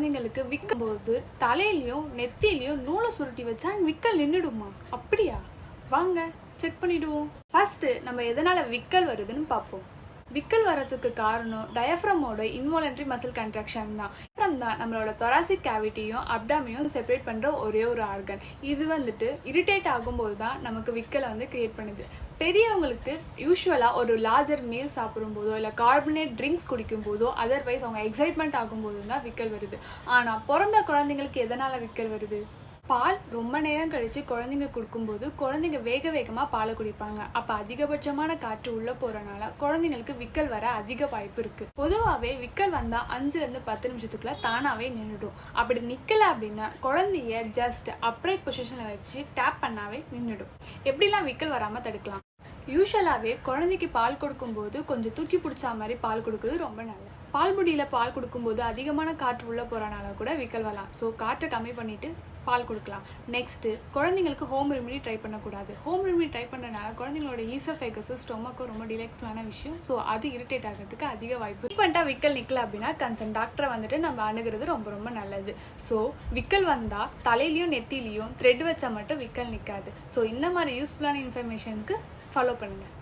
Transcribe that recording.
குழந்தைங்களுக்கு விற்கும் போது தலையிலையும் நெத்திலையும் நூலை சுருட்டி வச்சா விக்கல் நின்றுடுமா? அப்படியா? வாங்க செக் பண்ணிடுவோம். ஃபர்ஸ்ட் நம்ம எதனால விக்கல் வருதுன்னு பார்ப்போம். விக்கல் வரதுக்கு காரணம் டயஃப்ரமோட இன்வாலன்ட்ரி மசில் கன்ட்ராக்ஷன் தான். டயஃப்ரம் தான் நம்மளோட தொராசிக் கேவிட்டியும் அப்டாமையும் செப்பரேட் பண்ணுற ஒரே ஒரு ஆர்கன். இது இரிட்டேட் ஆகும்போது தான் நமக்கு விக்கலை கிரியேட் பண்ணுது. பெரியவங்களுக்கு யூஸ்வலாக ஒரு லார்ஜர் மீல் சாப்பிடும்போதோ இல்லை கார்பனேட் ட்ரிங்க்ஸ் குடிக்கும் போதோ அதர்வைஸ் அவங்க எக்ஸைட்மெண்ட் ஆகும்போது தான் விக்கல் வருது. ஆனால் பிறந்த குழந்தைங்களுக்கு எதனால் விக்கல் வருது? பால் ரொம்ப நேரம் கழித்து குழந்தைங்க கொடுக்கும்போது குழந்தைங்க வேகமாக பாலை குடிப்பாங்க. அப்போ அதிகபட்சமான காற்று உள்ளே போகிறனால குழந்தைங்களுக்கு விக்கல் வர அதிக வாய்ப்பு இருக்குது. பொதுவாகவே விக்கல் வந்தால் 5லேருந்து 10 நிமிஷத்துக்குள்ள தானாகவே நின்றுடும். அப்படி நிற்கலை அப்படின்னா குழந்தைய ஜஸ்ட் அப்ரைட் பொசிஷனில் வச்சு டேப் பண்ணாவே நின்றுடும். எப்படிலாம் விக்கல் வராமல் தடுக்கலாம்? யூஸ்வலாகவே குழந்தைக்கு பால் கொடுக்கும்போது கொஞ்சம் தூக்கி பிடிச்சா மாதிரி பால் கொடுக்குறது ரொம்ப நல்லது. பால்புடியில் பால் கொடுக்கும்போது அதிகமான காற்று உள்ளே போகிறனால கூட விக்கல் வரலாம். ஸோ காற்றை கம்மி பண்ணிவிட்டு பால் கொடுக்கலாம். நெக்ஸ்ட்டு குழந்தைங்களுக்கு ஹோம் ரெமெடி ட்ரை பண்ணக்கூடாது. ஹோம் ரெமெடி ட்ரை பண்ணுறதுனால குழந்தைங்களோட ஈசோஃபேகஸும் ஸ்டொமக்கும் ரொம்ப டிலைட்ஃபுல்லான விஷயம். ஸோ அது இரிட்டேட் ஆகிறதுக்கு அதிக வாய்ப்பு. ஃப்ரீக்வெண்ட்டாக விக்கல் நிற்கல அப்படின்னா கன்சர்ன் டாக்டரை நம்ம அணுகிறது ரொம்ப ரொம்ப நல்லது. ஸோ விக்கல் வந்தால் தலையிலையும் நெத்திலையும் த்ரெட் வச்சா மட்டும் விக்கல் நிற்காது. ஸோ இந்த மாதிரி யூஸ்ஃபுல்லான இன்ஃபர்மேஷனுக்கு ஃபாலோ பண்ணுங்கள்.